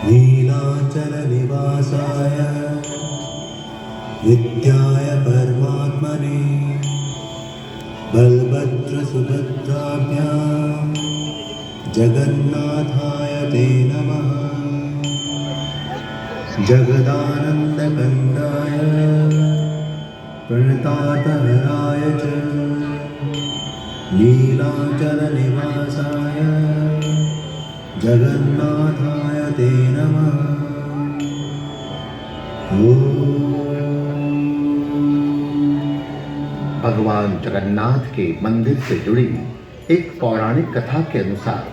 नीलाचलनिवासाय नित्याय परमात्मने बलभद्रसुभद्राभ्यां जगन्नाथाय ते नमः। जगदानन्दकन्दाय प्रणतातहराय च नीलाचलनिवासाय जगन्नाथाय ते नमः। भगवान जगन्नाथ के मंदिर से जुड़ी एक पौराणिक कथा के अनुसार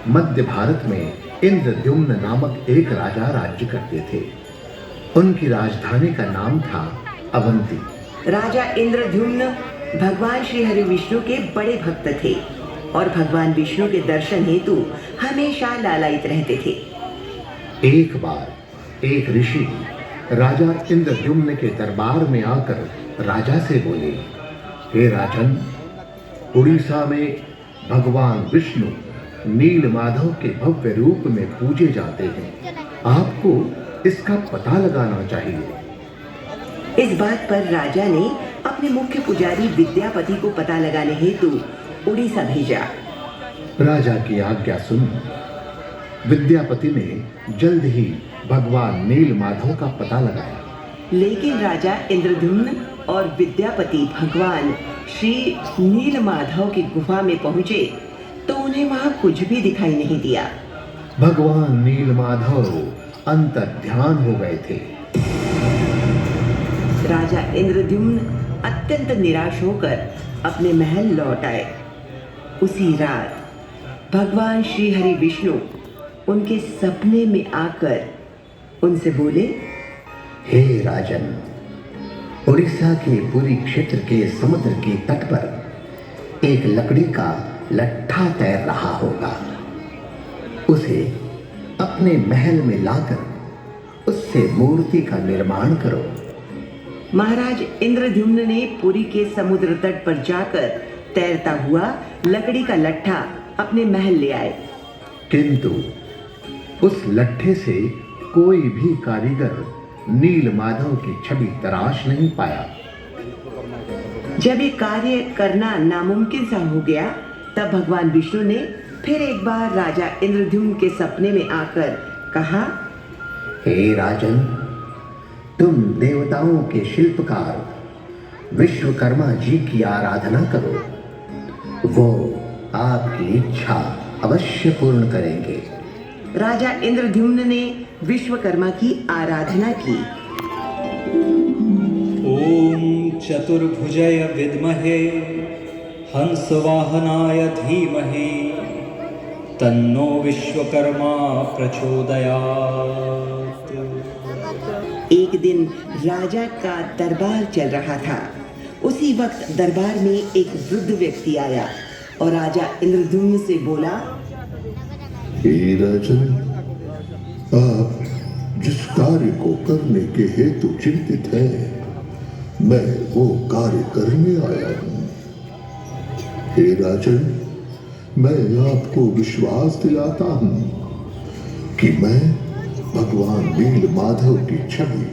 मध्य भारत में इंद्रद्युम्न नामक एक राजा राज्य करते थे। उनकी राजधानी का नाम था अवंती। राजा इंद्रद्युम्न भगवान श्री हरि विष्णु के बड़े भक्त थे और भगवान विष्णु के दर्शन हेतु हमेशा लालायित रहते थे। एक बार एक ऋषि राजा इंद्रद्युम्न के दरबार में आकर राजा से बोले, हे राजन, उड़ीसा में भगवान विष्णु नील माधव के भव्य रूप में पूजे जाते हैं। आपको इसका पता लगाना चाहिए। इस बात पर राजा ने अपने मुख्य पुजारी विद्यापति को पता लगाने हेतु उड़ीसा भेजा। राजा की आज्ञा सुन विद्यापति ने जल्द ही भगवान नील माधव का पता लगाया। लेकिन राजा इंद्रद्युम्न और विद्यापति भगवान श्री नील माधव की गुफा में पहुंचे तो उन्हें वहां कुछ भी दिखाई नहीं दिया। भगवान नील माधव अंतर्ध्यान हो गए थे। राजा इंद्रद्युम्न अत्यंत निराश होकर अपने महल लौट आए। उसी रात भगवान श्री हरि विष्णु उनके सपने में आकर उनसे बोले, हे राजन, उड़ीसा के पुरी क्षेत्र के समुद्र के तट पर एक लकड़ी का लट्ठा तैर रहा होगा। उसे अपने महल में लाकर उससे मूर्ति का निर्माण करो। महाराज इंद्रद्युम्न ने पुरी के समुद्र तट पर जाकर तैरता हुआ लकड़ी का लट्ठा अपने महल ले आए। किंतु उस लट्ठे से कोई भी कारीगर नील माधव की छवि तराश नहीं पाया। जब ये कार्य करना नामुमकिन सा हो गया तब भगवान विष्णु ने फिर एक बार राजा इंद्रद्युम्न के सपने में आकर कहा, हे राजन, तुम देवताओं के शिल्पकार विश्वकर्मा जी की आराधना करो। वो आपकी इच्छा अवश्य पूर्ण करेंगे। राजा इंद्रद्युम्न ने विश्वकर्मा की आराधना की। ओम चतुर्भुजय विद्महे हंसवाहनाय धीमहि तन्नो विश्वकर्मा प्रचोदयात्। एक दिन राजा का दरबार चल रहा था। उसी वक्त दरबार में एक वृद्ध व्यक्ति आया और राजा इंद्रद्युम्न से बोला, हे राजन, आप जिस कार्य को करने के हेतु चिंतित हैं, मैं वो कार्य करने आया हूं। हे राजन, मैं आपको विश्वास दिलाता हूं कि मैं भगवान नील माधव की छवि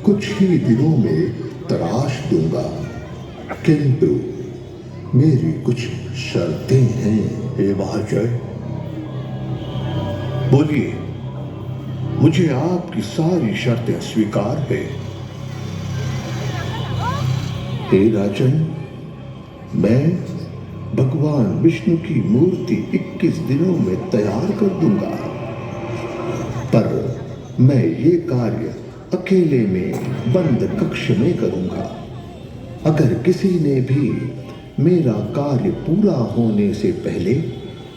कुछ ही दिनों में तराश दूंगा, किंतु मेरी कुछ शर्तें हैं। हे महाजय, बोलिए, मुझे आपकी सारी शर्तें स्वीकार है। हे राजन, मैं भगवान विष्णु की मूर्ति 21 दिनों में तैयार कर दूंगा, पर मैं ये कार्य अकेले में बंद कक्ष में करूंगा। अगर किसी ने भी मेरा कार्य पूरा होने से पहले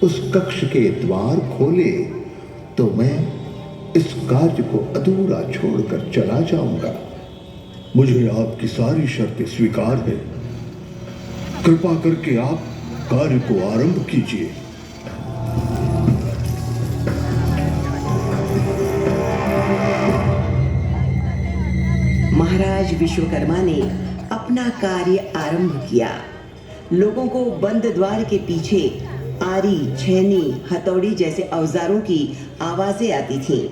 उस कक्ष के द्वार खोले तो मैं इस कार्य को अधूरा छोड़कर चला जाऊंगा। मुझे आपकी सारी शर्तें स्वीकार है। कृपा करके आप कार्य को आरंभ कीजिए। महाराज विश्वकर्मा ने अपना कार्य आरंभ किया। लोगों को बंद द्वार के पीछे आरी, छेनी, हथौड़ी जैसे औजारों की आवाजें आती थीं।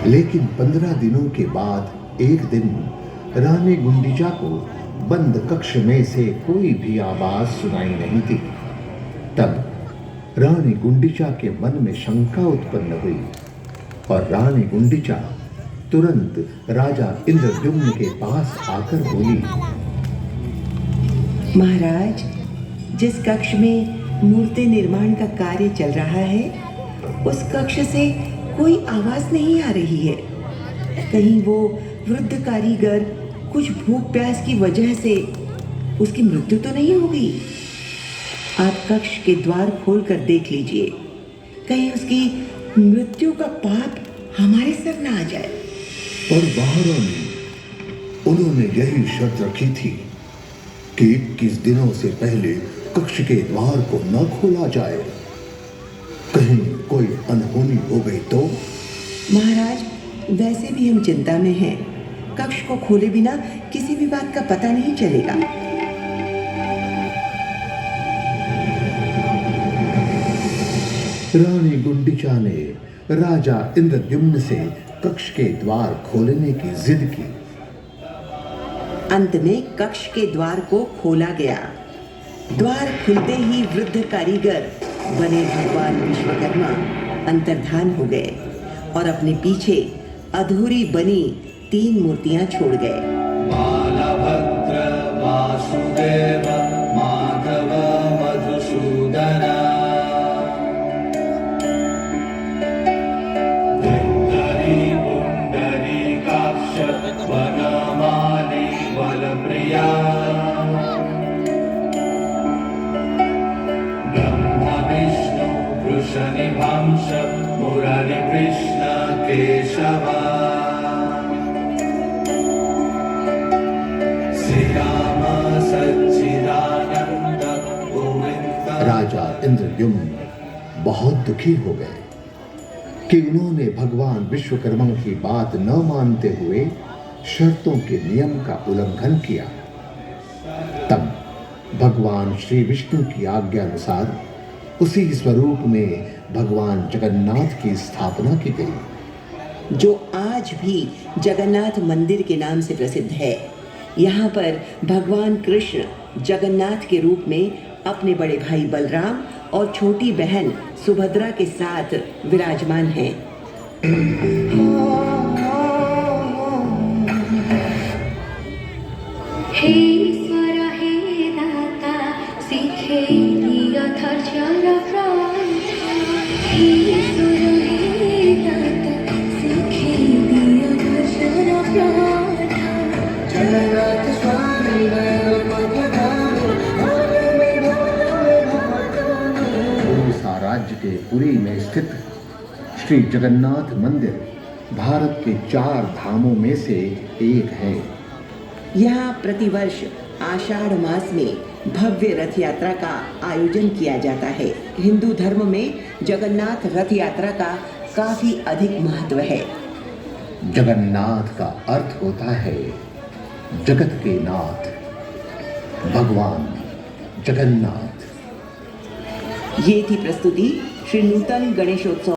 लेकिन 15 दिनों के बाद एक दिन रानी गुंडीचा को बंद कक्ष में से कोई भी आवाज सुनाई नहीं दी। तब रानी गुंडीचा के मन में शंका उत्पन्न हुई और रानी गुंडीचा तुरंत राजा इंद्रद्युम्न के पास आकर बोली, महाराज, जिस कक्ष में मूर्ति निर्माण का कार्य चल रहा है उस कक्ष से कोई आवाज नहीं आ रही है। कहीं वो वृद्ध कारीगर कुछ भूख प्यास की वजह से उसकी मृत्यु तो नहीं हो गई? आप कक्ष के द्वार खोलकर देख लीजिए, कहीं उसकी मृत्यु का पाप हमारे सर ना आ जाए। पर महारानी, उन्होंने यही शर्त रखी थी कि 21 दिनों से पहले कक्ष के द्वार को न खोला जाए। कहीं कोई अनहोनी हो गई तो? महाराज, वैसे भी हम चिंता में हैं। कक्ष को खोले बिना किसी भी बात का पता नहीं चलेगा। रानी गुंडीचा ने राजा इंद्रद्युम्न से कक्ष के द्वार खोलने की जिद की। अंत में कक्ष के द्वार को खोला गया। द्वार खुलते ही वृद्ध कारीगर बने भगवान विश्वकर्मा अंतर्धान हो गए और अपने पीछे अधूरी बनी 3 मूर्तियां छोड़ गए। बालभद्र वासुदेव माधव मधुसूदन पुंडरीकाक्ष वनमाली बलप्रिया ब्रह्मा विष्णु वृषनिभंश मुरारी कृष्ण केशव श्री राम सच्चिदानंद गोविंद। राजा इंद्रद्युम्न बहुत दुखी हो गए कि उन्होंने भगवान विश्वकर्मा की बात न मानते हुए शर्तों के नियम का उल्लंघन किया। तब भगवान श्री विष्णु की आज्ञा अनुसार उसी स्वरूप में भगवान जगन्नाथ की स्थापना की गई, जो आज भी जगन्नाथ मंदिर के नाम से प्रसिद्ध है। यहाँ पर भगवान कृष्ण जगन्नाथ के रूप में अपने बड़े भाई बलराम और छोटी बहन सुभद्रा के साथ विराजमान हैं। हे ईश्वर हे दाता शिखेलिय धैर्य प्राण। हे ईश्वर हे दाता शिखेलिय धैर्य प्राण। जगन्नाथ स्वामी उड़ीसा राज्य के पुरी में स्थित श्री जगन्नाथ मंदिर भारत के 4 धामों में से एक है। यहाँ प्रतिवर्ष आषाढ़ मास में भव्य रथ यात्रा का आयोजन किया जाता है। हिंदू धर्म में जगन्नाथ रथ यात्रा का काफी अधिक महत्व है। जगन्नाथ का अर्थ होता है जगत के नाथ, भगवान जगन्नाथ। ये थी प्रस्तुति श्री नूतन गणेशोत्सव